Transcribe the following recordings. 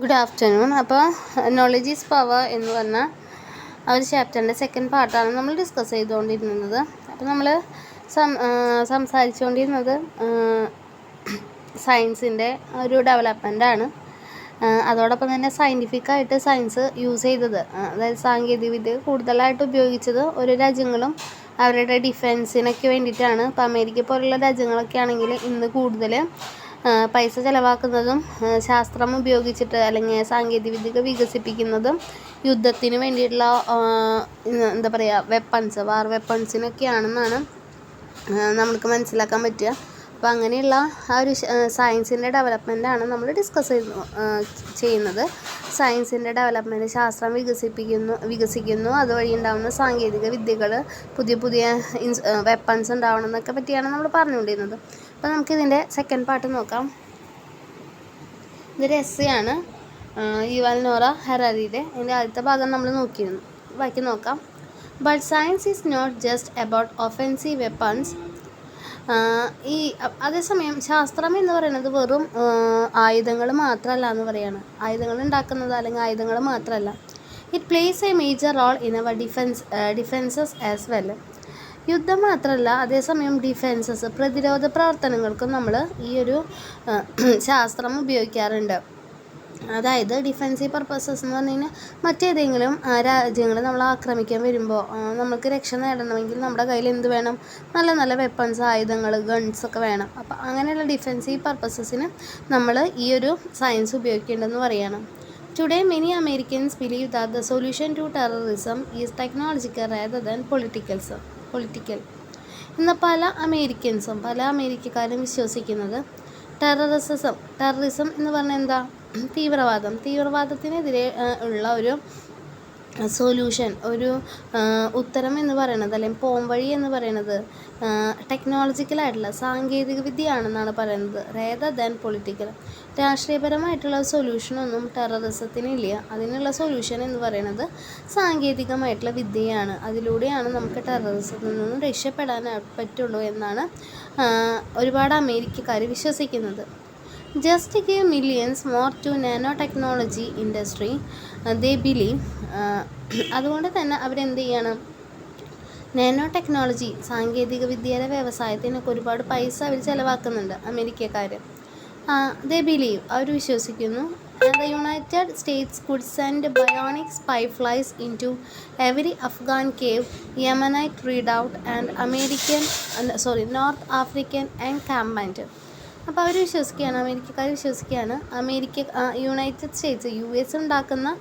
Good afternoon. അപ്പോൾ knowledge is power എന്ന് പറഞ്ഞ ആ ഒരു ചാപ്റ്ററിൻ്റെ സെക്കൻഡ് പാർട്ടാണ് നമ്മൾ ഡിസ്കസ് ചെയ്തുകൊണ്ടിരുന്നത്. അപ്പോൾ നമ്മൾ സംസാരിച്ചുകൊണ്ടിരുന്നത് സയൻസിൻ്റെ ഒരു ഡെവലപ്മെൻറ്റാണ്. അതോടൊപ്പം തന്നെ സയൻറ്റിഫിക്കായിട്ട് സയൻസ് യൂസ് ചെയ്തത്, അതായത് സാങ്കേതികവിദ്യ കൂടുതലായിട്ട് ഉപയോഗിച്ചത് ഓരോ രാജ്യങ്ങളും അവരുടെ ഡിഫെൻസിനൊക്കെ വേണ്ടിയിട്ടാണ്. ഇപ്പോൾ അമേരിക്ക പോലുള്ള രാജ്യങ്ങളൊക്കെ ആണെങ്കിൽ ഇന്ന് കൂടുതൽ പൈസ ചിലവാക്കുന്നതും ശാസ്ത്രം ഉപയോഗിച്ചിട്ട് അല്ലെങ്കിൽ സാങ്കേതികവിദ്യ വികസിപ്പിക്കുന്നതും യുദ്ധത്തിന് വേണ്ടിയിട്ടുള്ള എന്താ പറയുക വാർ വെപ്പൺസിനൊക്കെയാണെന്നാണ് നമുക്ക് മനസ്സിലാക്കാൻ പറ്റുക. അപ്പോൾ അങ്ങനെയുള്ള ആ ഒരു സയൻസിൻ്റെ ഡെവലപ്മെൻറ്റാണ് നമ്മൾ ഡിസ്കസ് ചെയ്യുന്നത്. സയൻസിൻ്റെ ഡെവലപ്മെൻറ്റ്, ശാസ്ത്രം വികസിക്കുന്നു, അതുവഴി ഉണ്ടാകുന്ന സാങ്കേതിക വിദ്യകൾ, പുതിയ വെപ്പൺസ് ഉണ്ടാവണം എന്നൊക്കെ പറ്റിയാണ് നമ്മൾ പറഞ്ഞുകൊണ്ടിരുന്നത്. അപ്പോൾ നമുക്കിതിൻ്റെ സെക്കൻഡ് പാർട്ട് നോക്കാം. ഇതൊരു എസ്സെയാണ്, യുവാൽ നോറ ഹറാരിയുടെ. ഇതിൻ്റെ ആദ്യത്തെ ഭാഗം നമ്മൾ നോക്കിയിരുന്നു. ബാക്കി നോക്കാം. But science is not just about offensive weapons. അതേസമയം ശാസ്ത്രം എന്ന് പറയുന്നത് വെറും ആയുധങ്ങൾ മാത്രമല്ല എന്ന് പറയുകയാണ്. ആയുധങ്ങൾ ഉണ്ടാക്കുന്നത് അല്ലെങ്കിൽ ആയുധങ്ങൾ മാത്രമല്ല. It plays a major role in our defences as well. യുദ്ധം മാത്രമല്ല, അതേസമയം ഡിഫെൻസസ്, പ്രതിരോധ പ്രവർത്തനങ്ങൾക്കും നമ്മൾ ഈ ഒരു ശാസ്ത്രം ഉപയോഗിക്കാറുണ്ട്. അതായത് ഡിഫെൻസീവ് പർപ്പസസ് എന്ന് പറഞ്ഞു കഴിഞ്ഞാൽ മറ്റേതെങ്കിലും രാജ്യങ്ങൾ നമ്മൾ ആക്രമിക്കാൻ വരുമ്പോൾ നമുക്ക് രക്ഷ നേടണമെങ്കിൽ നമ്മുടെ കയ്യിൽ എന്ത് വേണം? നല്ല നല്ല വെപ്പൺസ്, ആയുധങ്ങൾ, ഗൺസൊക്കെ വേണം. അപ്പോൾ അങ്ങനെയുള്ള ഡിഫെൻസീവ് പർപ്പസസിന് നമ്മൾ ഈ ഒരു സയൻസ് ഉപയോഗിക്കേണ്ടതെന്ന് പറയുകയാണ്. Today, many Americans believe that the solution to terrorism is technological rather than political. ഇന്ന് പല അമേരിക്കക്കാരും വിശ്വസിക്കുന്നത് ടെററിസം എന്ന് പറഞ്ഞാൽ എന്താ? തീവ്രവാദത്തിനെതിരെ ഉള്ള ഒരു സൊല്യൂഷൻ, ഒരു ഉത്തരം എന്ന് പറയുന്നത്, അല്ലെങ്കിൽ പോംവഴി എന്ന് പറയുന്നത് ടെക്നോളജിക്കലായിട്ടുള്ള സാങ്കേതിക വിദ്യയാണെന്നാണ് പറയുന്നത്, റേദർ ദാൻ പൊളിറ്റിക്കൽ. രാഷ്ട്രീയപരമായിട്ടുള്ള സൊല്യൂഷനൊന്നും ടെററിസത്തിനില്ല. അതിനുള്ള സൊല്യൂഷൻ എന്ന് പറയുന്നത് സാങ്കേതികമായിട്ടുള്ള വിദ്യയാണ്. അതിലൂടെയാണ് നമുക്ക് ടെററിസത്തിൽ നിന്നും രക്ഷപ്പെടാൻ പറ്റുള്ളൂ എന്നാണ് ഒരുപാട് അമേരിക്കക്കാർ വിശ്വസിക്കുന്നത്. Just to give millions more to nanotechnology industry, they believe. അതുകൊണ്ട് തന്നെ അവരെന്ത് ചെയ്യണം? നാനോ ടെക്നോളജി, സാങ്കേതിക വിദ്യയുടെ വ്യവസായത്തിനൊക്കെ ഒരുപാട് പൈസ അവർ ചിലവാക്കുന്നുണ്ട് അമേരിക്കക്കാർ. they believe, അവർ വിശ്വസിക്കുന്നു, the United States could send bionic spy flies into every Afghan cave, Yemenite redoubt and North African encampment. അപ്പോൾ അവർ അമേരിക്കക്കാർ വിശ്വസിക്കുകയാണ്, യുണൈറ്റഡ് സ്റ്റേറ്റ്സ് US ഉണ്ടാക്കുന്ന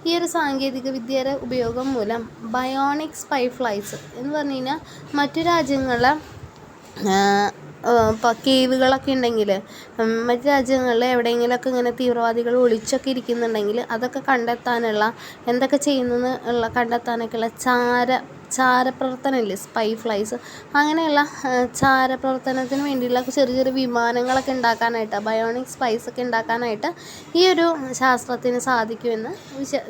ഈ ഒരു സാങ്കേതിക വിദ്യയുടെ ഉപയോഗം മൂലം ബയോണിക് സ്പൈ ഫ്ലൈസ് എന്ന് പറഞ്ഞു കഴിഞ്ഞാൽ മറ്റു രാജ്യങ്ങളിലെ ഇപ്പോൾ കേവുകളൊക്കെ ഉണ്ടെങ്കിൽ, മറ്റു രാജ്യങ്ങളിൽ എവിടെയെങ്കിലുമൊക്കെ ഇങ്ങനെ തീവ്രവാദികൾ ഒളിച്ചൊക്കെ ഇരിക്കുന്നുണ്ടെങ്കിൽ അതൊക്കെ കണ്ടെത്താനുള്ള, എന്തൊക്കെ ചെയ്യുന്നതെന്നുള്ള കണ്ടെത്താനൊക്കെയുള്ള ചാരപ്രവർത്തനമില്ലേ, സ്പൈ ഫ്ലൈസ്, അങ്ങനെയുള്ള ചാരപ്രവർത്തനത്തിന് വേണ്ടിയുള്ള ചെറിയ വിമാനങ്ങളൊക്കെ ഉണ്ടാക്കാനായിട്ട്, ബയോണിക് സ്പൈസ് ഒക്കെ ഉണ്ടാക്കാനായിട്ട് ഈ ഒരു ശാസ്ത്രത്തിന് സാധിക്കുമെന്ന്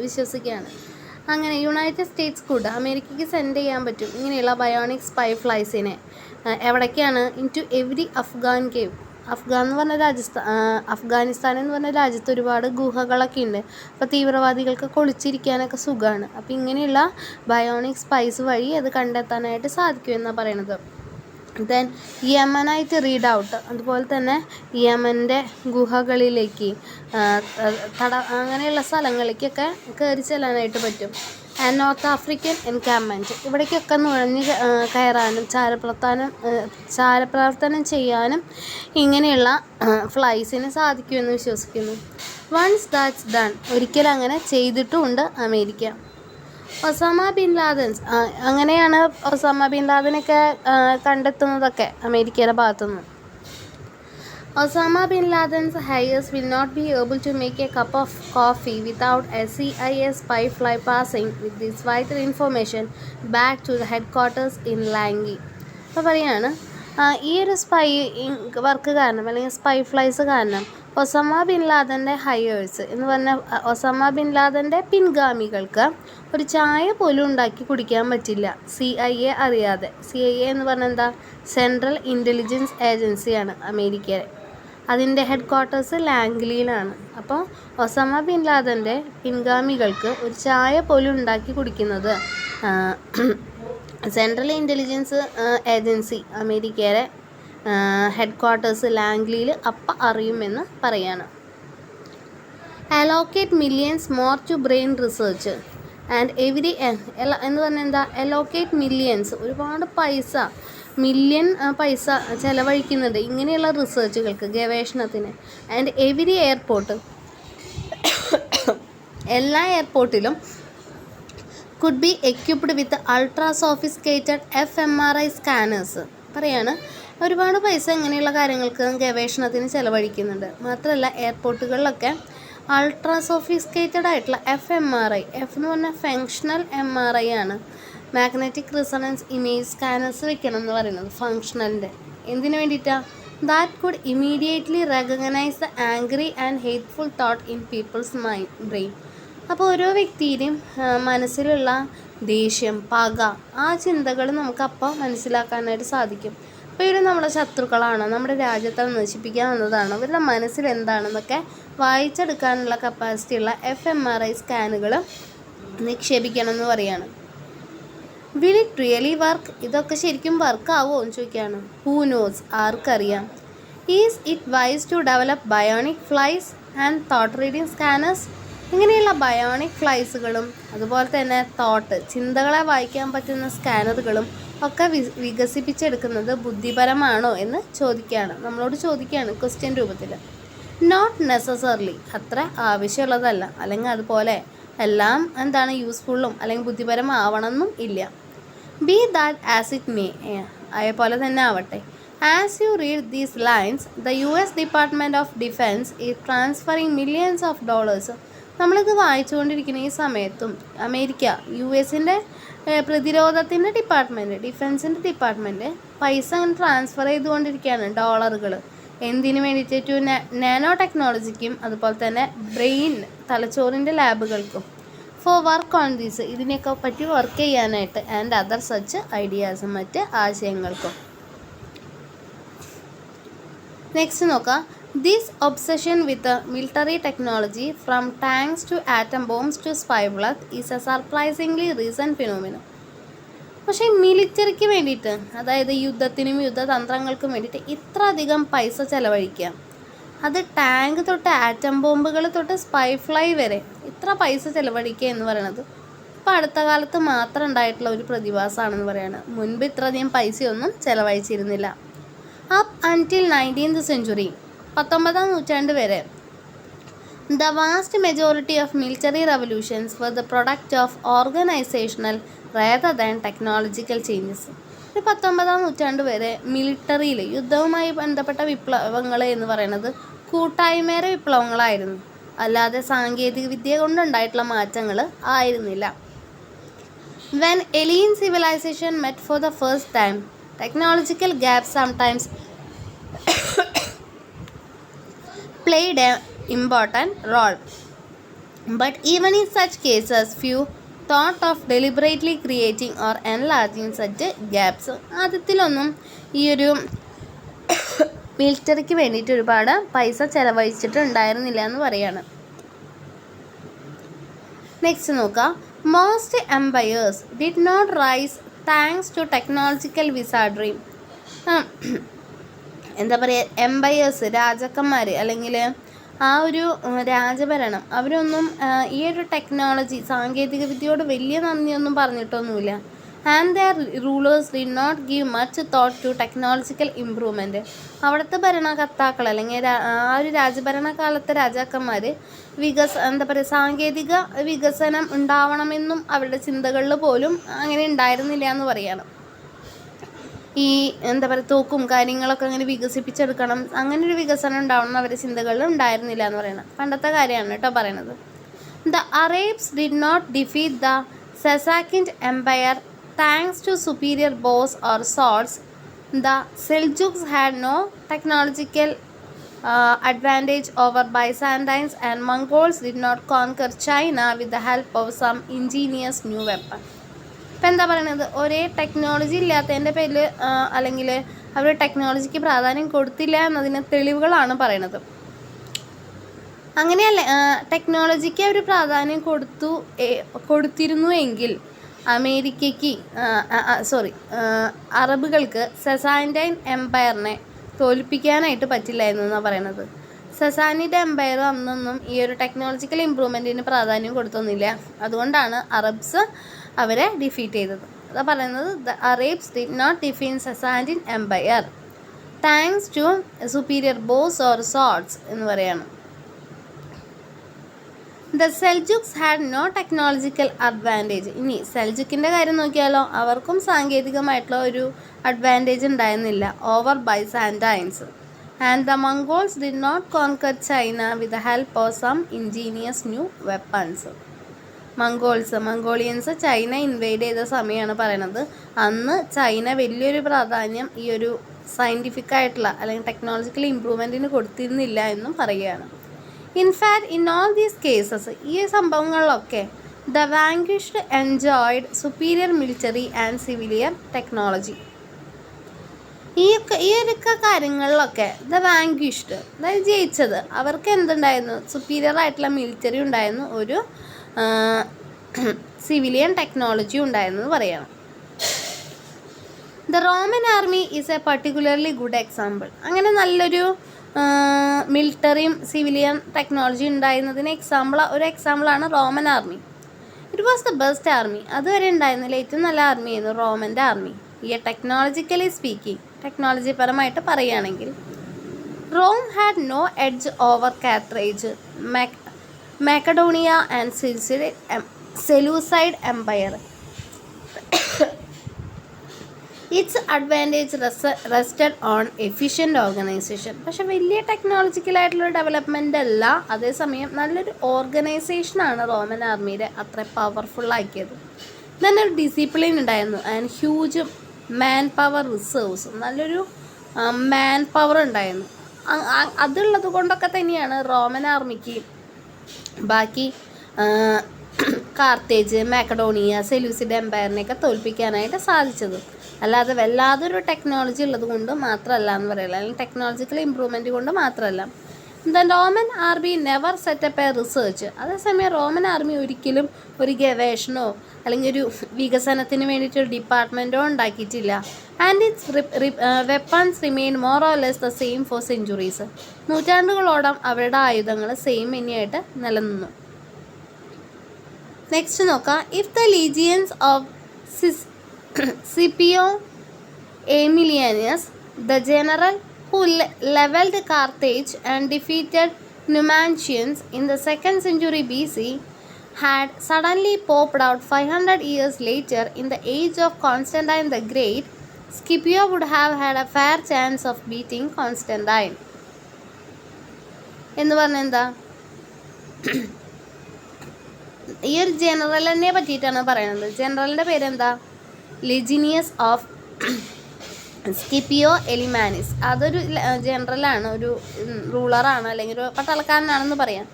വിശ്വസിക്കുകയാണ്. അങ്ങനെ യുണൈറ്റഡ് സ്റ്റേറ്റ്സ് അമേരിക്കയ്ക്ക് സെൻഡ് ചെയ്യാൻ പറ്റും ഇങ്ങനെയുള്ള ബയോണിക് സ്പൈ ഫ്ലൈസിനെ. എവിടേക്കാണ്? Into every Afghan cave. Afghanistan എന്ന് പറഞ്ഞ രാജ്യത്ത് ഒരുപാട് ഗുഹകളൊക്കെ ഉണ്ട്. അപ്പോൾ തീവ്രവാദികൾക്ക് ഒളിച്ചിരിക്കാനൊക്കെ സുഖമാണ്. അപ്പോൾ ഇങ്ങനെയുള്ള ബയോണിക് സ്പൈസ് വഴി അത് കണ്ടെത്താനായിട്ട് സാധിക്കുമെന്നാണ് പറയണത്. ദെൻ യമനൈറ്റ് റീഡൗട്ട്, അതുപോലെ തന്നെ യമൻ്റെ ഗുഹകളിലേക്ക്, അങ്ങനെയുള്ള സ്ഥലങ്ങളിലേക്കൊക്കെ കയറി ചെല്ലാനായിട്ട് പറ്റും. ആൻഡ് നോർത്ത് ആഫ്രിക്കൻ എൻകാമ്പ്മെൻറ്റ്, ഇവിടേക്കൊക്കെ നുഴഞ്ഞ് കയറാനും ചാരപ്രവർത്തനം ചെയ്യാനും ഇങ്ങനെയുള്ള ഫ്ലൈസിന് സാധിക്കുമെന്ന് വിശ്വസിക്കുന്നു. വൺസ് ദാറ്റ്സ് ഡൺ, ഒരിക്കലും അങ്ങനെ ചെയ്തിട്ടുമുണ്ട് അമേരിക്ക. ഒസാമ ബിൻ ലാദൻ, അങ്ങനെയാണ് ഒസാമ ബിൻ ലാദനൊക്കെ കണ്ടെത്തുന്നതൊക്കെ അമേരിക്കയുടെ ഭാഗത്തുനിന്ന്. Osama bin Laden's heirs will not be able to make a cup of coffee without a CIA spy fly passing with this vital information back to the headquarters in Langley. അപ്പോൾ പറയാണ്, ഈ ഒരു spy work കാരണം അല്ലെങ്കിൽ spy flies കാരണം Osama bin ലാദൻ്റെ hires എന്ന് പറഞ്ഞാൽ Osama bin ലാദൻ്റെ പിൻഗാമികൾക്ക് ഒരു ചായ പോലും ഉണ്ടാക്കി കുടിക്കാൻ പറ്റില്ല, CIA അറിയാതെ. CIA എന്ന് പറഞ്ഞാൽ എന്താ? സെൻട്രൽ ഇൻ്റലിജൻസ് ഏജൻസിയാണ് അമേരിക്കയിലെ. അതിൻ്റെ ഹെഡ് ക്വാർട്ടേഴ്സ് ലാംഗ്ലിയിലാണ്. അപ്പോൾ ഒസാമ ബിൻ ലാദൻ്റെ പിൻഗാമികൾക്ക് ഒരു ചായ പോലും ഉണ്ടാക്കി കുടിക്കുന്നത് സെൻട്രൽ ഇൻ്റലിജൻസ് ഏജൻസി അമേരിക്കയുടെ ഹെഡ് ക്വാർട്ടേഴ്സ് ലാംഗ്ലിയിൽ അറിയുമെന്ന് പറയാണ്. Allocate millions more to brain research and every എന്ന് പറഞ്ഞാൽ എന്താ, അലോക്കേറ്റ് മില്യൻസ്, ഒരുപാട് മില്യൺ പൈസ ചിലവഴിക്കുന്നുണ്ട് ഇങ്ങനെയുള്ള റിസർച്ചുകൾക്ക്, ഗവേഷണത്തിന്. ആൻഡ് എവരി എയർപോർട്ട്, എല്ലാ എയർപോർട്ടിലും could be equipped with ultra sophisticated FMRI scanners പറയാണ്. ഒരുപാട് പൈസ ഇങ്ങനെയുള്ള കാര്യങ്ങൾക്ക് ഗവേഷണത്തിന് ചിലവഴിക്കുന്നുണ്ട്. മാത്രമല്ല എയർപോർട്ടുകളിലൊക്കെ അൾട്രാ സോഫിസ്റ്റിക്കേറ്റഡ് ആയിട്ടുള്ള FMRI, എന്ന് പറഞ്ഞാൽ ഫങ്ഷണൽ MRI ആണ്, മാഗ്നറ്റിക് റിസണൻസ് ഇമേജ് സ്കാനേഴ്സ് വെക്കണം എന്ന് പറയുന്നത് ഫങ്ഷണലിൻ്റെ. എന്തിനു വേണ്ടിയിട്ടാണ്? That could immediately recognise the angry and hateful thought in people's brain. അപ്പോൾ ഓരോ വ്യക്തിയുടെയും മനസ്സിലുള്ള ദേഷ്യം, പക, ആ ചിന്തകൾ നമുക്കപ്പോൾ മനസ്സിലാക്കാനായിട്ട് സാധിക്കും. അപ്പോൾ ഇവർ നമ്മുടെ ശത്രുക്കളാണ്, നമ്മുടെ രാജ്യത്തെ നശിപ്പിക്കാൻ വന്നതാണ്, ഇവരുടെ മനസ്സിൽ എന്താണെന്നൊക്കെ വായിച്ചെടുക്കാനുള്ള കപ്പാസിറ്റിയുള്ള FMRI സ്കാനുകൾ നിക്ഷേപിക്കണം എന്ന് പറയാണ്. Will it really work? ഇതൊക്കെ ശരിക്കും വർക്കാവോ എന്ന് ചോദിക്കുകയാണ്. Who knows? ആർക്കറിയാം. Is it wise to develop bionic flies and thought reading scanners? ഇങ്ങനെയുള്ള ബയോണിക് ഫ്ലൈസുകളും അതുപോലെ തന്നെ ചിന്തകളെ വായിക്കാൻ പറ്റുന്ന സ്കാനറുകളും ഒക്കെ വികസിപ്പിച്ചെടുക്കുന്നത് ബുദ്ധിപരമാണോ എന്ന് ചോദിക്കുകയാണ്, നമ്മളോട് ചോദിക്കുകയാണ് ക്വസ്റ്റ്യൻ രൂപത്തിൽ. നോട്ട് നെസസറിലി, അത്ര ആവശ്യമുള്ളതല്ല, അല്ലെങ്കിൽ അതുപോലെ എല്ലാം യൂസ്ഫുള്ളും അല്ലെങ്കിൽ ബുദ്ധിപരമാവണമെന്നും ഇല്ല. B that as it may, അതേപോലെ തന്നെ ആവട്ടെ. As you read these lines the US department of defence is transferring millions of dollars. നമ്മളിത് വായിച്ചുകൊണ്ടിരിക്കുന്ന ഈ സമയത്തും US പ്രതിരോധത്തിൻ്റെ ഡിപ്പാർട്ട്മെൻറ്റ്, ഡിഫെൻസിൻ്റെ ഡിപ്പാർട്ട്മെൻറ്റ് പൈസ അങ്ങനെ ട്രാൻസ്ഫർ ചെയ്തുകൊണ്ടിരിക്കുകയാണ്, ഡോളറുകൾ. എന്തിനു വേണ്ടിയിട്ട്? ടു നാനോ ടെക്നോളജിക്കും അതുപോലെ തന്നെ ബ്രെയിൻ, തലച്ചോറിൻ്റെ ലാബുകൾക്കും. ഫോർ വർക്ക് ഓൺ ദീസ്, ഇതിനെയൊക്കെ പറ്റി വർക്ക് ചെയ്യാനായിട്ട്. ആൻഡ് അതർ സച്ച് ഐഡിയാസും, മറ്റ് ആശയങ്ങൾക്കും. നെക്സ്റ്റ് നോക്കാം. This obsession with military technology from tanks to atom bombs to spy ബ്ലത്ത് is a surprisingly recent phenomenon. പക്ഷേ മിലിറ്ററിക്ക് വേണ്ടിയിട്ട്, അതായത് യുദ്ധത്തിനും യുദ്ധതന്ത്രങ്ങൾക്കും വേണ്ടിയിട്ട് ഇത്ര അധികം പൈസ ചിലവഴിക്കുക, അത് ടാങ്ക് തൊട്ട് ആറ്റം ബോംബുകൾ തൊട്ട് സ്പൈ ഫ്ലൈ വരെ ഇത്ര പൈസ ചിലവഴിക്കുക എന്ന് പറയുന്നത് ഇപ്പോൾ അടുത്ത കാലത്ത് മാത്രം ഉണ്ടായിട്ടുള്ള ഒരു പ്രതിഭാസമാണെന്ന് പറയുകയാണ്. മുൻപ് ഇത്രയധികം പൈസയൊന്നും ചിലവഴിച്ചിരുന്നില്ല. അപ്പ് അൺടിൽ 19th century, 19ാം നൂറ്റാണ്ട് വരെ, the vast majority of military revolutions were the product of organizational rather than technological changes. 19ാം നൂറ്റാണ്ട് വരെ മിലിറ്ററിയിൽ യുദ്ധവുമായി ബന്ധപ്പെട്ട വിപ്ലവങ്ങൾ എന്ന് പറയുന്നത് കൂട്ടായ്മയുടെ വിപ്ലവങ്ങളായിരുന്നു, അല്ലാതെ സാങ്കേതിക വിദ്യ കൊണ്ടുണ്ടായിട്ടുള്ള മാറ്റങ്ങൾ ആയിരുന്നില്ല. When alien civilization met for the first time, technological gaps sometimes played an important role. But even in such cases, few thought of deliberately creating or enlarging such gaps. ആദ്യത്തിലൊന്നും ഈ ഒരു മിലിറ്ററിക്ക് വേണ്ടിയിട്ട് ഒരുപാട് പൈസ ചിലവഴിച്ചിട്ടുണ്ടായിരുന്നില്ല എന്ന് പറയാണ്. നെക്സ്റ്റ് നോക്കാം. Most empires did not rise thanks to technological wizardry. എന്താ പറയുക, എംപയേഴ്സ്, രാജാക്കന്മാർ അല്ലെങ്കിൽ ആ ഒരു രാജഭരണം, അവരൊന്നും ഈ ഒരു ടെക്നോളജി, സാങ്കേതിക വിദ്യയോട് വലിയ നന്ദിയൊന്നും പറഞ്ഞിട്ടൊന്നുമില്ല. And their rulers did not give much thought to technological improvement. അവിടുത്തെ ഭരണകർത്താക്കൾ അല്ലെങ്കിൽ ആ ഒരു രാജഭരണകാലത്തെ രാജാക്കന്മാർ സാങ്കേതിക വികസനം ഉണ്ടാവണമെന്നും അവരുടെ ചിന്തകളിൽ പോലും അങ്ങനെ ഉണ്ടായിരുന്നില്ല എന്ന് പറയാണ്. ഈ തോക്കും കാര്യങ്ങളൊക്കെ അങ്ങനെ വികസിപ്പിച്ചെടുക്കണം, അങ്ങനെ ഒരു വികസനം ഉണ്ടാവണം എന്ന് അവരുടെ ചിന്തകളിൽ ഉണ്ടായിരുന്നില്ല എന്ന് പറയണം. പണ്ടത്തെ കാര്യമാണ് കേട്ടോ പറയണത്. The Arabs did not defeat the Sassanid empire thanks to superior bows or swords. The Seljuks had no technological advantage over Byzantines, and Mongols did not conquer China with the help of some ingenious new weapon. ഇപ്പം എന്താ പറയുന്നത്, ഒരേ technology ഇല്ലാത്തതിൻ്റെ പേരിൽ അല്ലെങ്കിൽ അവർ ടെക്നോളജിക്ക് പ്രാധാന്യം കൊടുത്തില്ല എന്നതിന് തെളിവുകളാണ് പറയണത്. അങ്ങനെയല്ല, ടെക്നോളജിക്ക് അവർ പ്രാധാന്യം കൊടുത്തിരുന്നു എങ്കിൽ അമേരിക്കയ്ക്ക് അറബുകൾക്ക് സസാനിഡൈൻ എംപയറിനെ തോൽപ്പിക്കാനായിട്ട് പറ്റില്ലായിരുന്നു എന്നാണ് പറയണത്. സസാനിഡ് എംപയർ അന്നൊന്നും ഈ ഒരു ടെക്നോളജിക്കൽ ഇമ്പ്രൂവ്മെൻറ്റിന് പ്രാധാന്യം കൊടുത്തൊന്നുമില്ല. അതുകൊണ്ടാണ് അറബ്സ് അവരെ ഡിഫീറ്റ് ചെയ്തത്. അതാ പറയുന്നത്, the Arabs did not defeat Sassanid empire thanks to superior bows or swords എന്ന് പറയാണ്. The Seljuks had no technological advantage. ഇനി സെൽജുക്കിൻ്റെ കാര്യം നോക്കിയാലോ, അവർക്കും സാങ്കേതികമായിട്ടുള്ള ഒരു അഡ്വാൻറ്റേജ് ഉണ്ടായിരുന്നില്ല over Byzantines. And the Mongols did not conquer China with the help of some ingenious new weapons. Mongolians China invade ചെയ്ത സമയമാണ് പറയണത്. അന്ന് ചൈന വലിയൊരു പ്രാധാന്യം ഈ ഒരു സയൻറ്റിഫിക് ആയിട്ടുള്ള അല്ലെങ്കിൽ ടെക്നോളജിക്കൽ ഇമ്പ്രൂവ്മെൻറ്റിന് കൊടുത്തിരുന്നില്ല എന്നും പറയുകയാണ്. In fact in all these cases, ഈ സംഭവങ്ങളിലൊക്കെ the vanquished enjoyed superior military and civilian technology. ഈ ഒരു കാര്യങ്ങളിലൊക്കെ ദ വാങ്ക്വിഷ്ഡ്, അതായത് ജയിച്ചത്, അവർക്ക് എന്തുണ്ടായിരുന്നു? സുപ്പീരിയർ ആയിട്ടുള്ള മിലിറ്ററി ഉണ്ടായിരുന്നു, ഒരു സിവിലിയൻ ടെക്നോളജി ഉണ്ടായിരുന്നു എന്ന് പറയണം. The Roman army is a particularly good example. അങ്ങനെ നല്ലൊരു മിലിറ്ററിയും സിവിലിയൻ ടെക്നോളജി ഉണ്ടായിരുന്നതിന് ഒരു എക്സാമ്പിളാണ് Roman army. It was the best army. അതുവരെ ഉണ്ടായിരുന്നില്ല ഏറ്റവും നല്ല ആർമിയായിരുന്നു റോമൻ്റെ ആർമി. ഈ ടെക്നോളജിക്കലി സ്പീക്കിംഗ്, ടെക്നോളജി പരമായിട്ട് പറയുകയാണെങ്കിൽ Rome had no edge over Carthage, Macedonia and Seleucid empire. Its advantage rested on efficient organisation. പക്ഷെ വലിയ ടെക്നോളജിക്കലായിട്ടുള്ള ഡെവലപ്മെൻ്റ് അല്ല, അതേസമയം നല്ലൊരു ഓർഗനൈസേഷനാണ് റോമൻ ആർമിയുടെ അത്ര പവർഫുള്ളാക്കിയത്. തന്നെ ഒരു ഡിസിപ്ലിൻ ഉണ്ടായിരുന്നു and huge man power reserves. നല്ലൊരു മാൻ പവർ ഉണ്ടായിരുന്നു. അതുള്ളത് കൊണ്ടൊക്കെ തന്നെയാണ് റോമൻ ആർമിക്ക് ബാക്കി കാർത്തേജ്, മാക്കഡോണിയ, സെലൂസിഡ് എംപയറിനെയൊക്കെ തോൽപ്പിക്കാനായിട്ട് സാധിച്ചത്. അല്ലാതെ വല്ലാതൊരു ടെക്നോളജി ഉള്ളത് കൊണ്ട് മാത്രമല്ല എന്ന് പറയില്ല, അല്ലെങ്കിൽ ടെക്നോളജിക്കൽ ഇമ്പ്രൂവ്മെൻറ്റ് കൊണ്ട് മാത്രമല്ല. The Roman army never set up a research. അതേസമയം റോമൻ ആർമി ഒരിക്കലും ഒരു ഗവേഷണമോ അല്ലെങ്കിൽ ഒരു വികസനത്തിന് വേണ്ടിയിട്ടൊരു ഡിപ്പാർട്ട്മെൻറ്റോ ഉണ്ടാക്കിയിട്ടില്ല. And its weapons remain more or less the same for centuries. നൂറ്റാണ്ടുകളോളം അവരുടെ ആയുധങ്ങൾ സെയിം തന്നെയായിട്ട് നിലനിന്നു. നെക്സ്റ്റ് നോക്കാം. If the legions of Scipio Aemilianus, the general who leveled Carthage and defeated Numantians in the 2nd century BC, had suddenly popped out 500 years later in the age of Constantine the Great, Scipio would have had a fair chance of beating Constantine. എന്ന് പറഞ്ഞാൽ എന്താ? ഈ ഒരു ജനറലിനെ പറ്റിയിട്ടാണ് പറയുന്നത്. ജനറലിൻ്റെ പേരെന്താ? ലിജിനിയസ് of സ്കിപ്പിയോ എലിമാനിസ്. അതൊരു ജനറലാണ്, ഒരു റൂളറാണ്, അല്ലെങ്കിൽ ഒരു പട്ടാളക്കാരനാണെന്ന് പറയാം.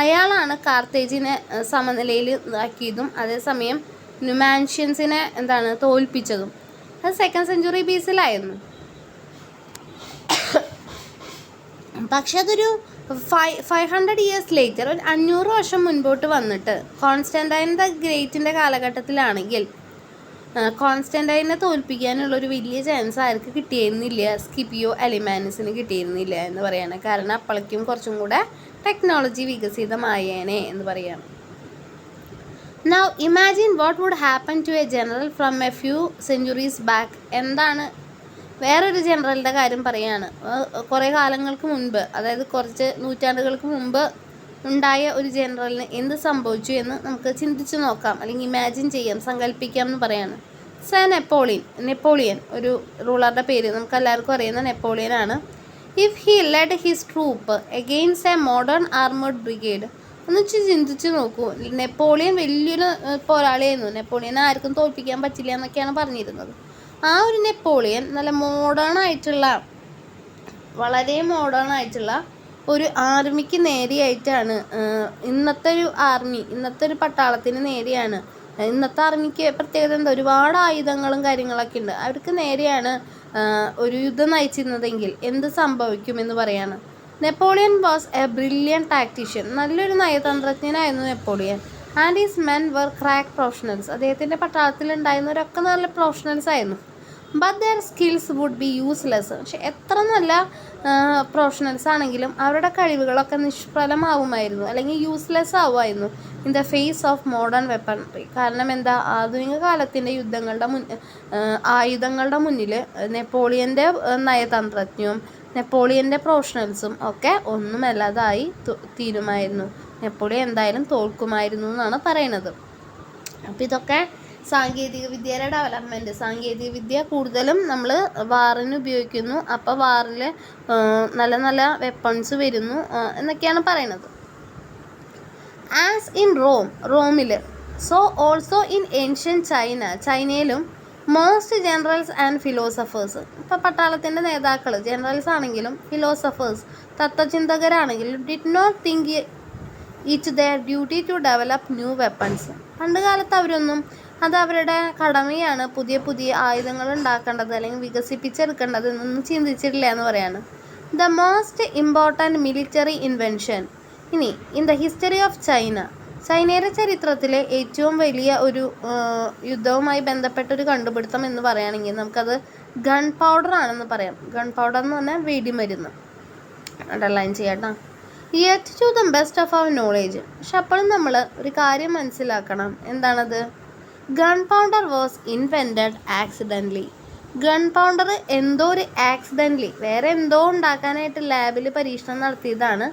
അയാളാണ് കാർത്തേജിനെ സമനിലയിൽ ആക്കിയതും അതേസമയം നുമാൻഷ്യൻസിനെ തോൽപ്പിച്ചതും. അത് 2nd സെഞ്ചുറി ബിസിലായിരുന്നു. പക്ഷെ അതൊരു 500 ഇയേഴ്സ് ലേറ്റർ, ഒരു 500 വർഷം മുൻപോട്ട് വന്നിട്ട് കോൺസ്റ്റന്റൈൻ ദ ഗ്രേറ്റിൻ്റെ കാലഘട്ടത്തിലാണെങ്കിൽ കോൺസ്റ്റന്റൈനെ തോൽപ്പിക്കാനുള്ളൊരു വലിയ ചാൻസ് ആർക്ക് കിട്ടിയിരുന്നില്ല? സ്കിപ്പിയോ എലിമാനിസിന് കിട്ടിയിരുന്നില്ല എന്ന് പറയാണ്. കാരണം അപ്പോഴേക്കും കുറച്ചും കൂടെ ടെക്നോളജി വികസിതമായേനെ എന്ന് പറയാണ്. Now imagine what would happen to a general from a few centuries back. എന്താണ് വേറൊരു ജനറലിൻ്റെ കാര്യം പറയാണ്. കുറേ കാലങ്ങൾക്ക് മുൻപ്, അതായത് കുറച്ച് നൂറ്റാണ്ടുകൾക്ക് മുമ്പ് ഉണ്ടായ ഒരു ജനറലിന് എന്ത് സംഭവിച്ചു എന്ന് നമുക്ക് ചിന്തിച്ച് നോക്കാം, അല്ലെങ്കിൽ ഇമാജിൻ ചെയ്യാം, സങ്കല്പിക്കാം എന്ന് പറയാണ്. നെപ്പോളിയൻ ഒരു റൂളറുടെ പേര് നമുക്ക് എല്ലാവർക്കും അറിയുന്ന നെപ്പോളിയനാണ്. If he led his troop against a modern armed brigade. ഒന്ന് ചിന്തിച്ച് നോക്കൂ, നെപ്പോളിയൻ വലിയൊരു പോരാളിയായിരുന്നു. നെപ്പോളിയനെ ആർക്കും തോൽപ്പിക്കാൻ പറ്റില്ല എന്നൊക്കെയാണ് പറഞ്ഞിരുന്നത്. ആ ഒരു നെപ്പോളിയൻ നല്ല വളരെ മോഡേൺ ആയിട്ടുള്ള ഒരു ആർമിക്ക് നേരെയായിട്ടാണ്, ഇന്നത്തെ ഒരു പട്ടാളത്തിന് നേരെയാണ്. ഇന്നത്തെ ആർമിക്ക് പ്രത്യേകത എന്താ? ഒരുപാട് ആയുധങ്ങളും കാര്യങ്ങളൊക്കെ ഉണ്ട്. അവർക്ക് നേരെയാണ് ഒരു യുദ്ധം നയിച്ചിരുന്നതെങ്കിൽ എന്ത് സംഭവിക്കുമെന്ന് പറയാണ്. Napoleon was a brilliant tactician. നല്ലൊരു നയതന്ത്രജ്ഞനായിരുന്നു Napoleon. And his men were crack professionals. അദ്ദേഹത്തിൻ്റെ പട്ടാളത്തിലുണ്ടായിരുന്നവരൊക്കെ നല്ല പ്രൊഫഷണൽസ് ആയിരുന്നു. But their skills would be useless. പക്ഷെ എത്ര നല്ല പ്രൊഫഷണൽസ് ആണെങ്കിലും അവരുടെ കഴിവുകളൊക്കെ നിഷ്ഫലമാവുമായിരുന്നു, അല്ലെങ്കിൽ യൂസ്ലെസ് ആവുമായിരുന്നു in the face of modern weaponry. കാരണം എന്താ, ആധുനിക കാലത്തിൻ്റെ ആയുധങ്ങളുടെ മുന്നിൽ നെപ്പോളിയൻ്റെ നയതന്ത്രജ്ഞവും നെപ്പോളിയൻ്റെ പ്രൊഫഷണൽസും ഒക്കെ ഒന്നുമല്ലാതായി തീരുമായിരുന്നു. നെപ്പോളിയൻ എന്തായാലും തോൽക്കുമായിരുന്നു എന്നാണ് പറയുന്നത്. അപ്പോൾ ഇതൊക്കെ സാങ്കേതിക വിദ്യയുടെ ഡെവലപ്മെൻറ്റ്. സാങ്കേതിക വിദ്യ കൂടുതലും നമ്മൾ വാറിന് ഉപയോഗിക്കുന്നു. അപ്പോൾ വാറിൽ നല്ല നല്ല വെപ്പൺസ് വരുന്നു എന്നൊക്കെയാണ് പറയുന്നത്. ആസ് ഇൻ റോമിൽ, സോ ഓൾസോ ഇൻ ഏൻഷ്യൻ ചൈനയിലും മോസ്റ്റ് ജനറൽസ് ആൻഡ് ഫിലോസഫേഴ്സ്. ഇപ്പോൾ പട്ടാളത്തിൻ്റെ നേതാക്കൾ ജനറൽസ് ആണെങ്കിലും ഫിലോസഫേഴ്സ് തത്വചിന്തകരാണെങ്കിലും did not think it's their duty to develop new weapons. പണ്ട് കാലത്ത് അവരൊന്നും അത് അവരുടെ കടമയാണ് പുതിയ പുതിയ ആയുധങ്ങൾ ഉണ്ടാക്കേണ്ടത് അല്ലെങ്കിൽ വികസിപ്പിച്ചെടുക്കേണ്ടത് എന്നൊന്നും ചിന്തിച്ചിട്ടില്ല എന്ന് പറയാണ്. The most important military invention in the history of ചൈനയുടെ ചരിത്രത്തിലെ ഏറ്റവും വലിയ ഒരു യുദ്ധവുമായി ബന്ധപ്പെട്ടൊരു കണ്ടുപിടുത്തം എന്ന് പറയുകയാണെങ്കിൽ നമുക്കത് ഗൺ പൗഡർ ആണെന്ന് പറയാം. ഗൺ പൗഡർ എന്ന് പറഞ്ഞാൽ വെടിമരുന്ന്. അണ്ടർലൈൻ ചെയ്യാട്ടോ. Yet to the best of our knowledge. പക്ഷെ അപ്പോഴും നമ്മൾ ഒരു കാര്യം മനസ്സിലാക്കണം. എന്താണത്? Gunpowder was invented accidentally. Gunpowder എന്തോ ഒരു ആക്സിഡൻ്റലി വേറെ എന്തോ ഉണ്ടാക്കാനായിട്ട് ലാബിൽ പരീക്ഷണം നടത്തിയതാണ്.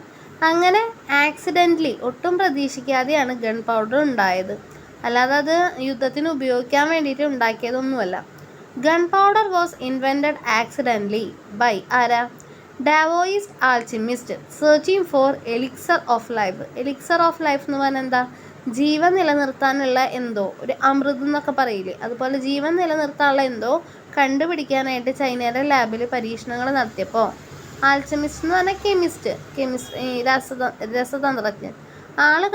അങ്ങനെ ആക്സിഡൻ്റലി ഒട്ടും പ്രതീക്ഷിക്കാതെയാണ് ഗൺ പൗഡർ ഉണ്ടായത്. അല്ലാതെ അത് യുദ്ധത്തിന് ഉപയോഗിക്കാൻ വേണ്ടിയിട്ട് ഉണ്ടാക്കിയതൊന്നുമല്ല. Gunpowder was invented accidentally by ആരാ? Daoist alchemist searching for elixir of life. Elixir of life എന്ന് പറഞ്ഞാൽ എന്താ? ജീവൻ നിലനിർത്താനുള്ള എന്തോ ഒരു അമൃതം എന്നൊക്കെ പറയില്ലേ, അതുപോലെ ജീവൻ നിലനിർത്താനുള്ള എന്തോ കണ്ടുപിടിക്കാനായിട്ട് ചൈനയുടെ ലാബിൽ പരീക്ഷണങ്ങൾ നടത്തിയപ്പോൾ ആൽച്ചമിസ്റ്റ് എന്ന് പറഞ്ഞാൽ കെമിസ്റ്റ് രസതന്ത്രജ്ഞൻ ആള്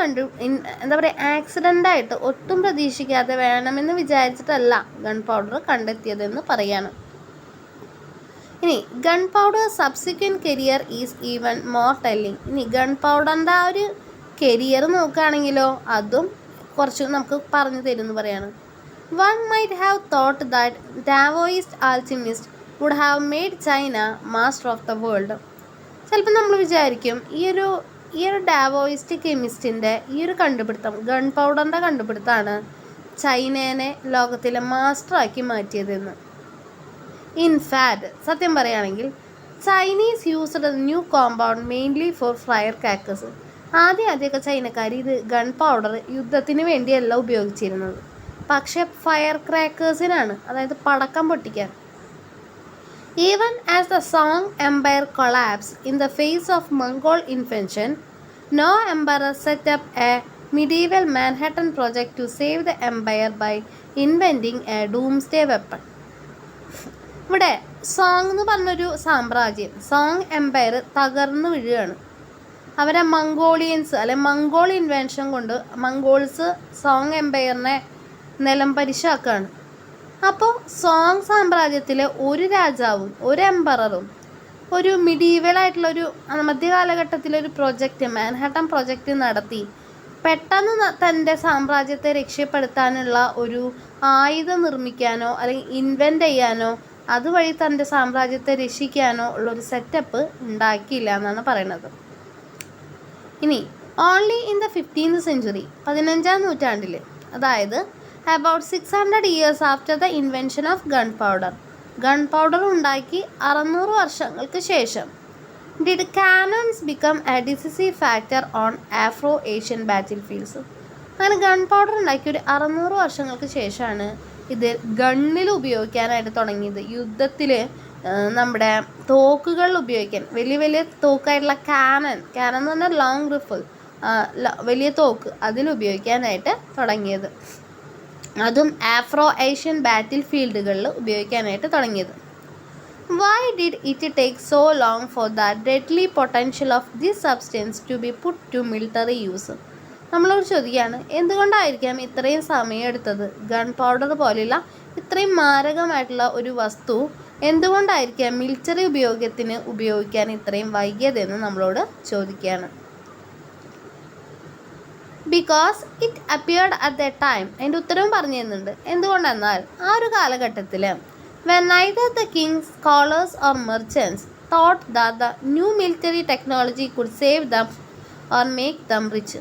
എന്താ പറയുക, ആക്സിഡൻ്റായിട്ട് ഒട്ടും പ്രതീക്ഷിക്കാതെ വേണമെന്ന് വിചാരിച്ചിട്ടല്ല ഗൺ പൗഡർ കണ്ടെത്തിയതെന്ന് പറയാണ്. Gunpowder subsequent career is even more telling. Gun പൗഡറിൻ്റെ ആ ഒരു കരിയർ നോക്കുകയാണെങ്കിലോ അതും കുറച്ച് നമുക്ക് പറഞ്ഞു തരുമെന്ന് പറയാണ്. One might have thought that Daoist alchemist would have made China master of the world. ചിലപ്പോൾ നമ്മൾ വിചാരിക്കും ഈ ഒരു ഡാവോയിസ്റ്റ് കെമിസ്റ്റിൻ്റെ ഈ ഒരു കണ്ടുപിടുത്തം, ഗൺ പൗഡറിൻ്റെ കണ്ടുപിടുത്തമാണ് ചൈനേനെ ലോകത്തിലെ മാസ്റ്ററാക്കി മാറ്റിയതെന്ന്. ഇൻ ഫാക്ട് സത്യം പറയുകയാണെങ്കിൽ Chinese used new compound mainly four fire crackers. ആദ്യമൊക്കെ ചൈനക്കാർ ഇത് ഗൺ പൗഡർ യുദ്ധത്തിന് വേണ്ടിയല്ല ഉപയോഗിച്ചിരുന്നത്, പക്ഷേ ഫയർ ക്രാക്കേഴ്സിനാണ്, അതായത് പടക്കം പൊട്ടിക്കാൻ. Even as the Song empire collapse in the face of Mongol invention, no empire set up a medieval Manhattan project to save the empire by inventing a doomsday weapon. ഇവിടെ song എന്ന് പറഞ്ഞൊരു സാമ്രാജ്യം, song Empire തകർന്നു വീഴുകയാണ്. അവരെ Mongolians Mongol invention കൊണ്ട് Mongols song എംപയറിനെ നിലം പരിശാക്കുകയാണ്. അപ്പോൾ സോങ് സാമ്രാജ്യത്തിലെ ഒരു രാജാവും ഒരു എംപററും ഒരു മിഡീവലായിട്ടുള്ളൊരു മധ്യകാലഘട്ടത്തിലൊരു പ്രൊജക്റ്റ്, മാൻഹാട്ടൻ പ്രൊജക്റ്റ് നടത്തി പെട്ടെന്ന് തൻ്റെ സാമ്രാജ്യത്തെ രക്ഷപ്പെടുത്താനുള്ള ഒരു ആയുധം നിർമ്മിക്കാനോ അല്ലെങ്കിൽ ഇൻവെൻ്റ് ചെയ്യാനോ അതുവഴി തൻ്റെ സാമ്രാജ്യത്തെ രക്ഷിക്കാനോ ഉള്ളൊരു സെറ്റപ്പ് ഉണ്ടാക്കിയില്ല എന്നാണ് പറയുന്നത്. Only in the 15th century, 15ാം നൂറ്റാണ്ടിൽ, അതായത് about 600 years after the invention of gunpowder ഉണ്ടാക്കി 600 വർഷങ്ങൾക്ക് ശേഷം did cannons become a decisive factor on Afro Asian battlefields. അങ്ങനെ ഗൺ പൗഡർ ഉണ്ടാക്കി ഒരു 600 വർഷങ്ങൾക്ക് ശേഷമാണ് ഇത് ഗണ്ണിൽ ഉപയോഗിക്കാനായിട്ട് തുടങ്ങിയത്. യുദ്ധത്തിൽ നമ്മുടെ തോക്കുകളിൽ ഉപയോഗിക്കാൻ, വലിയ വലിയ തോക്കായിട്ടുള്ള കാനൺ എന്ന് പറഞ്ഞാൽ ലോങ് റിഫിൾ, വലിയ തോക്ക് അതിലുപയോഗിക്കാനായിട്ട് തുടങ്ങിയത്. അതും ആഫ്രോ ഏഷ്യൻ ബാറ്റിൽ ഫീൽഡുകളിൽ ഉപയോഗിക്കാനായിട്ട് തുടങ്ങിയത്. Why did it take so long for the deadly potential of this substance to be put to military use? നമ്മളോട് ചോദിക്കുകയാണ്, എന്തുകൊണ്ടായിരിക്കാം ഇത്രയും സമയം എടുത്തത് ഗൺ പൗഡർ പോലെയുള്ള ഇത്രയും മാരകമായിട്ടുള്ള ഒരു വസ്തു എന്തുകൊണ്ടായിരിക്കാം മിലിറ്ററി ഉപയോഗിക്കാൻ ഇത്രയും വൈകിയതെന്ന് നമ്മളോട് ചോദിക്കുകയാണ്. Because it appeared at the time. അതിൻ്റെ ഉത്തരവും പറഞ്ഞു തരുന്നുണ്ട്. എന്തുകൊണ്ടെന്നാൽ ആ ഒരു കാലഘട്ടത്തിൽ when neither the kings, scholars or merchants thought that the new military technology could save them or make them rich.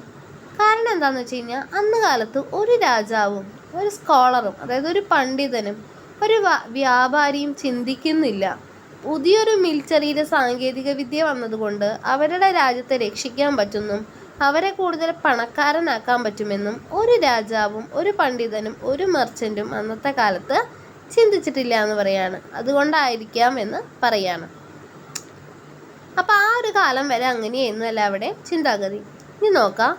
കാരണം എന്താണെന്ന് വെച്ച് കഴിഞ്ഞാൽ അന്ന് കാലത്ത് ഒരു രാജാവും ഒരു സ്കോളറും, അതായത് ഒരു പണ്ഡിതനും ഒരു വ്യാപാരിയും ചിന്തിക്കുന്നില്ല പുതിയൊരു മിലിറ്ററിയുടെ സാങ്കേതിക വിദ്യ വന്നതുകൊണ്ട് അവരുടെ രാജ്യത്തെ രക്ഷിക്കാൻ പറ്റുമെന്നും അവരെ കൂടുതൽ പണക്കാരനാക്കാൻ പറ്റുമെന്നും ഒരു രാജാവും ഒരു പണ്ഡിതനും ഒരു മെർച്ചൻറ്റും അന്നത്തെ കാലത്ത് ചിന്തിച്ചിട്ടില്ല എന്ന് പറയാണ്. അതുകൊണ്ടായിരിക്കാം എന്ന് പറയാണ്. അപ്പോൾ ആ ഒരു കാലം വരെ അങ്ങനെയായിരുന്നു എല്ലാവരുടെയും ചിന്താഗതി. ഇനി നോക്കാം.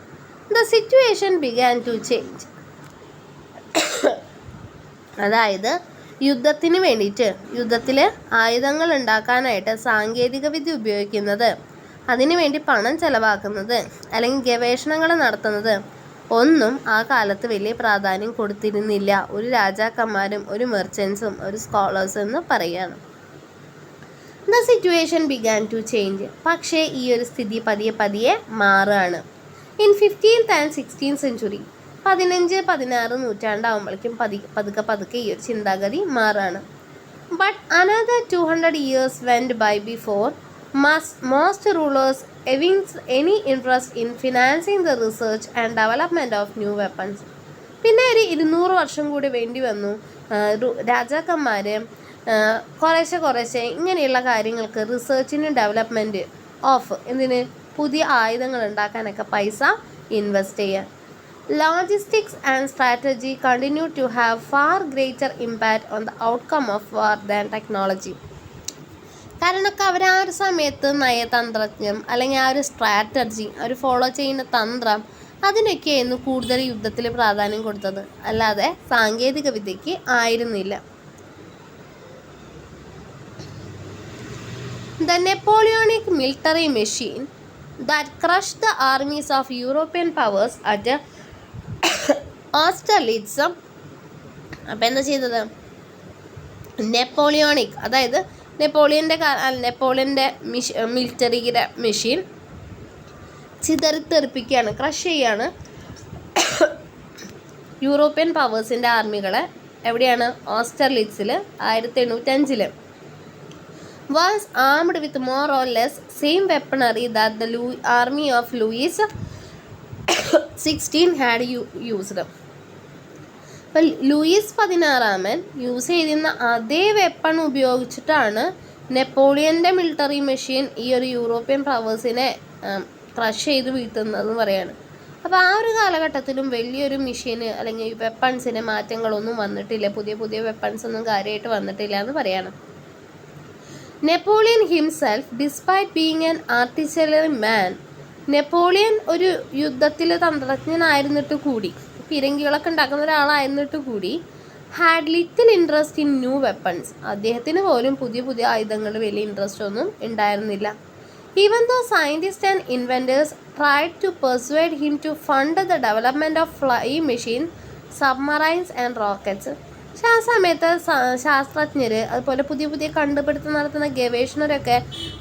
The situation began to change. അതായത് യുദ്ധത്തിന് വേണ്ടിയിട്ട്, യുദ്ധത്തിൽ ആയുധങ്ങൾ ഉണ്ടാക്കാനായിട്ട് സാങ്കേതിക വിദ്യ ഉപയോഗിക്കുന്നത്, അതിനുവേണ്ടി പണം ചെലവാക്കുന്നത് അല്ലെങ്കിൽ ഗവേഷണങ്ങൾ നടത്തുന്നത് ഒന്നും ആ കാലത്ത് വലിയ പ്രാധാന്യം കൊടുത്തിരുന്നില്ല ഒരു രാജാക്കന്മാരും ഒരു മെർച്ചൻസും ഒരു സ്കോളേഴ്സും എന്ന് പറയുകയാണ്. The situation began to change. പക്ഷേ ഈ ഒരു സ്ഥിതി പതിയെ പതിയെ മാറുകയാണ്. In 15th and 16th century, 15-16 നൂറ്റാണ്ടാവുമ്പോഴേക്കും പതുക്കെ ഈ ഒരു ചിന്താഗതി മാറുകയാണ്. But another 200 years went by before most rulers evinced any interest in financing the research and development of new weapons. പിന്നെ ഒരു 200 വർഷം കൂടി വേണ്ടി വന്നു രാജാക്കന്മാർ കുറേശ്ശെ ഇങ്ങനെയുള്ള കാര്യങ്ങൾക്ക് റിസർച്ചിനും ഡെവലപ്മെൻറ്റ് ഓഫ് പുതിയ ആയുധങ്ങൾ ഉണ്ടാക്കാനൊക്കെ പൈസ ഇൻവെസ്റ്റ് ചെയ്യാൻ. Logistics and strategy continue to have far greater impact on the outcome of war than technology. കാരണമൊക്കെ അവർ ആ ഒരു സമയത്ത് നയതന്ത്രജ്ഞം അല്ലെങ്കിൽ ആ ഒരു സ്ട്രാറ്റജി അവർ ഫോളോ ചെയ്യുന്ന തന്ത്രം അതിനൊക്കെയായിരുന്നു കൂടുതൽ യുദ്ധത്തിൽ പ്രാധാന്യം കൊടുത്തത്, അല്ലാതെ സാങ്കേതിക വിദ്യയ്ക്ക് ആയിരുന്നില്ല. The Napoleonic military machine that crushed the armies of European powers at Austerlitz. അപ്പം എന്താ ചെയ്തത്? നെപ്പോളിയോണിക്, അതായത് നെപ്പോളിയൻ്റെ മിലിറ്ററിയുടെ മെഷീൻ ചിതറിത്തെറിപ്പിക്കുകയാണ്, ക്രഷ് ചെയ്യാണ് യൂറോപ്യൻ പവേഴ്സിൻ്റെ ആർമികളെ. എവിടെയാണ്? ഓസ്റ്റർലിറ്റ്സിൽ 1805. Was armed with more or less same weaponry that the army of Louis XVI had used. അപ്പം Luis 16 use ചെയ്തിരുന്ന അതേ weapon ഉപയോഗിച്ചിട്ടാണ് നെപ്പോളിയൻ്റെ മിലിറ്ററി മെഷീൻ ഈ ഒരു യൂറോപ്യൻ പവേഴ്സിനെ ക്രഷ് ചെയ്ത് വീഴ്ത്തുന്നതെന്ന് പറയാണ്. അപ്പോൾ ആ ഒരു കാലഘട്ടത്തിലും വലിയൊരു മെഷീന് അല്ലെങ്കിൽ വെപ്പൺസിന് മാറ്റങ്ങളൊന്നും വന്നിട്ടില്ല, പുതിയ വെപ്പൺസ് ഒന്നും കാര്യമായിട്ട് വന്നിട്ടില്ല എന്ന് പറയാണ്. Napoleon himself, despite being an artillery man, Napoleon ഒരു യുദ്ധത്തിൽ തന്ത്രജ്ഞനായിരുന്നിട്ട് കൂടി, പിരങ്കികളൊക്കെ ഉണ്ടാക്കുന്ന ഒരാളായിരുന്നിട്ട് കൂടി, had little interest in new weapons. അദ്ദേഹത്തിന് പോലും പുതിയ ആയുധങ്ങൾ വലിയ ഇൻട്രസ്റ്റ് ഒന്നും ഉണ്ടായിരുന്നില്ല. Even though scientists and inventors tried to persuade him to fund the development of fly machine, submarines and rockets. പക്ഷെ ആ സമയത്ത് ശാസ്ത്രജ്ഞർ അതുപോലെ പുതിയ കണ്ടുപിടുത്തം നടത്തുന്ന ഗവേഷകരൊക്കെ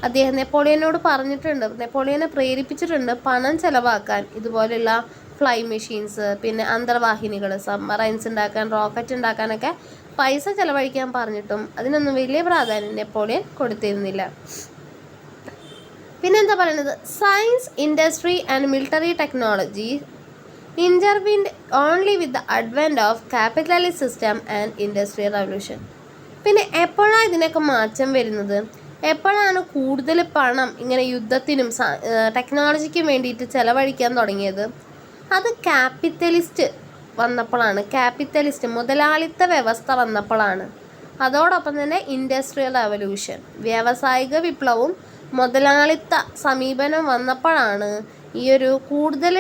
അദ്ദേഹം നെപ്പോളിയനോട് പറഞ്ഞിട്ടുണ്ട്, നെപ്പോളിയനെ പ്രേരിപ്പിച്ചിട്ടുണ്ട് പണം ചെലവാക്കാൻ ഇതുപോലെയുള്ള ഫ്ലൈ മെഷീൻസ്, പിന്നെ അന്തർവാഹിനികൾ, സബ്മറൈൻസ് ഉണ്ടാക്കാൻ, റോക്കറ്റ് ഉണ്ടാക്കാനൊക്കെ പൈസ ചെലവഴിക്കാൻ പറഞ്ഞിട്ടും അതിനൊന്നും വലിയ പ്രാധാന്യം നെപ്പോളിയൻ കൊടുത്തിരുന്നില്ല. പിന്നെന്താ പറയുന്നത്? Science, industry and military technology intertwined only with the advent of capitalist system and industrial revolution. പിന്നെ എപ്പോഴാണ് ഇതിനൊക്കെ മാറ്റം വരുന്നത്? എപ്പോഴാണ് കൂടുതൽ പണം ഇങ്ങനെ യുദ്ധത്തിനും ടെക്നോളജിക്കും വേണ്ടിയിട്ട് ചെലവഴിക്കാൻ തുടങ്ങിയത്? അത് ക്യാപിറ്റലിസ്റ്റ് വന്നപ്പോഴാണ്, ക്യാപിറ്റലിസ്റ്റ് മുതലാളിത്ത വ്യവസ്ഥ വന്നപ്പോഴാണ്. അതോടൊപ്പം തന്നെ ഇൻഡസ്ട്രിയൽ റവല്യൂഷൻ, വ്യാവസായിക വിപ്ലവവും മുതലാളിത്ത സമീപനം വന്നപ്പോഴാണ് ഈ ഒരു കൂടുതൽ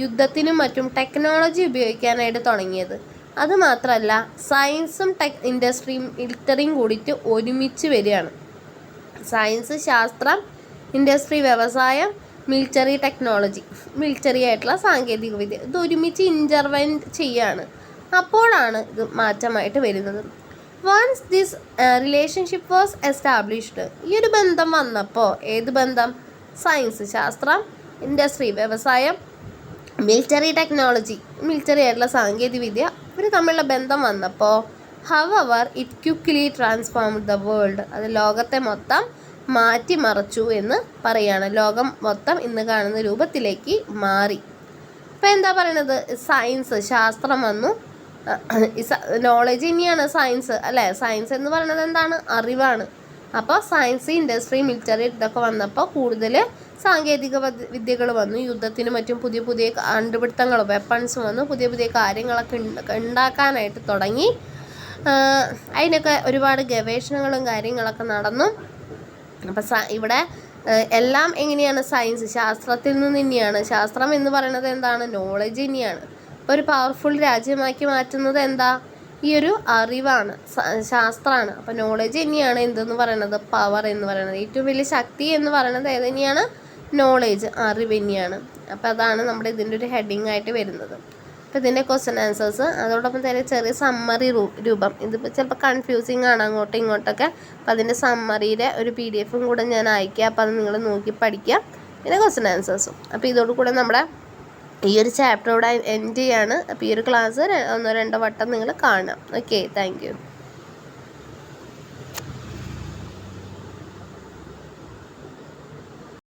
യുദ്ധത്തിനും മറ്റും ടെക്നോളജി ഉപയോഗിക്കാനായിട്ട് തുടങ്ങിയത്. അതുമാത്രമല്ല സയൻസും ഇൻഡസ്ട്രിയും മിലിറ്ററിയും കൂടിയിട്ട് ഒരുമിച്ച് വരികയാണ്. സയൻസ്, ശാസ്ത്രം, ഇൻഡസ്ട്രി, വ്യവസായം, മിലിറ്ററി ടെക്നോളജി, മിലിറ്ററി ആയിട്ടുള്ള സാങ്കേതിക വിദ്യ, ഇത് ഒരുമിച്ച് ഇൻ്റർവെൻറ്റ് ചെയ്യുകയാണ്. അപ്പോഴാണ് ഇത് മാറ്റമായിട്ട് വരുന്നത്. Once this relationship was established, ഈ ഒരു ബന്ധം വന്നപ്പോൾ, ഏത് ബന്ധം? സയൻസ് ശാസ്ത്രം, ഇൻഡസ്ട്രി വ്യവസായം, മിലിറ്ററി ടെക്നോളജി മിലിറ്ററി ആയിട്ടുള്ള സാങ്കേതികവിദ്യ, ഇവർ തമ്മിലുള്ള ബന്ധം വന്നപ്പോൾ hour it quickly transformed the world, അത് ലോകത്തെ മൊത്തം മാറ്റിമറിച്ചു എന്ന് പറയാണ്. ലോകം മൊത്തം ഇന്ന് കാണുന്ന രൂപത്തിലേക്ക് മാറി. ഇപ്പം എന്താ പറയണത്? സയൻസ് ശാസ്ത്രം വന്നു, നോളജ് ഇനിയാണ് സയൻസ് അല്ലേ? സയൻസ് എന്ന് പറയുന്നത് എന്താണ്? അറിവാണ്. അപ്പോൾ സയൻസ്, ഇൻഡസ്ട്രി, മിലിറ്ററി ഇതൊക്കെ വന്നപ്പോൾ കൂടുതൽ സാങ്കേതിക വിദ്യകൾ വന്നു. യുദ്ധത്തിനും മറ്റും പുതിയ പുതിയ കണ്ടുപിടുത്തങ്ങൾ, വെപ്പൺസ് വന്നു, പുതിയ പുതിയ കാര്യങ്ങളൊക്കെ ഉണ്ടാക്കാനായിട്ട് തുടങ്ങി. അതിനൊക്കെ ഒരുപാട് ഗവേഷണങ്ങളും കാര്യങ്ങളൊക്കെ നടന്നു. അപ്പം ഇവിടെ എല്ലാം എങ്ങനെയാണ്? സയൻസ് ശാസ്ത്രത്തിൽ നിന്ന് തന്നെയാണ്. ശാസ്ത്രം എന്ന് പറയുന്നത് എന്താണ്? നോളജ് തന്നെയാണ്. ഇപ്പോൾ ഒരു പവർഫുൾ രാജ്യമാക്കി മാറ്റുന്നത് എന്താ? ഈ ഒരു അറിവാണ്, ശാസ്ത്രമാണ്. അപ്പോൾ നോളജ് തന്നെയാണ് എന്തെന്ന് പറയുന്നത്? പവർ എന്ന് പറയുന്നത്. ഏറ്റവും വലിയ ശക്തി എന്ന് പറയുന്നത് ഏത് തന്നെയാണ്? നോളേജ്, അറിവ് തന്നെയാണ്. അപ്പോൾ അതാണ് നമ്മുടെ ഇതിൻ്റെ ഒരു ഹെഡിങ് ആയിട്ട് വരുന്നത്. അപ്പോൾ ഇതിൻ്റെ ക്വസ്റ്റ്യൻ ആൻസേഴ്സ്, അതോടൊപ്പം തന്നെ ചെറിയ സമ്മറി രൂപം. ഇതിപ്പോൾ ചിലപ്പോൾ കൺഫ്യൂസിങ് ആണ് അങ്ങോട്ടും ഇങ്ങോട്ടൊക്കെ. അപ്പോൾ അതിൻ്റെ സമ്മറിയുടെ ഒരു PDF കൂടെ ഞാൻ അയക്കാം. അപ്പോൾ അത് നിങ്ങൾ നോക്കി പഠിക്കുക. പിന്നെ ക്വസ്റ്റ്യൻ ആൻസേഴ്സും. അപ്പോൾ ഇതോടുകൂടെ നമ്മുടെ ഈ ഒരു ചാപ്റ്റർ ഇവിടെ എൻഡ് ചെയ്യാണ്. അപ്പോൾ ഈ ഒരു ക്ലാസ് 1-2 വട്ടം നിങ്ങൾ കാണാം. Okay, thank you.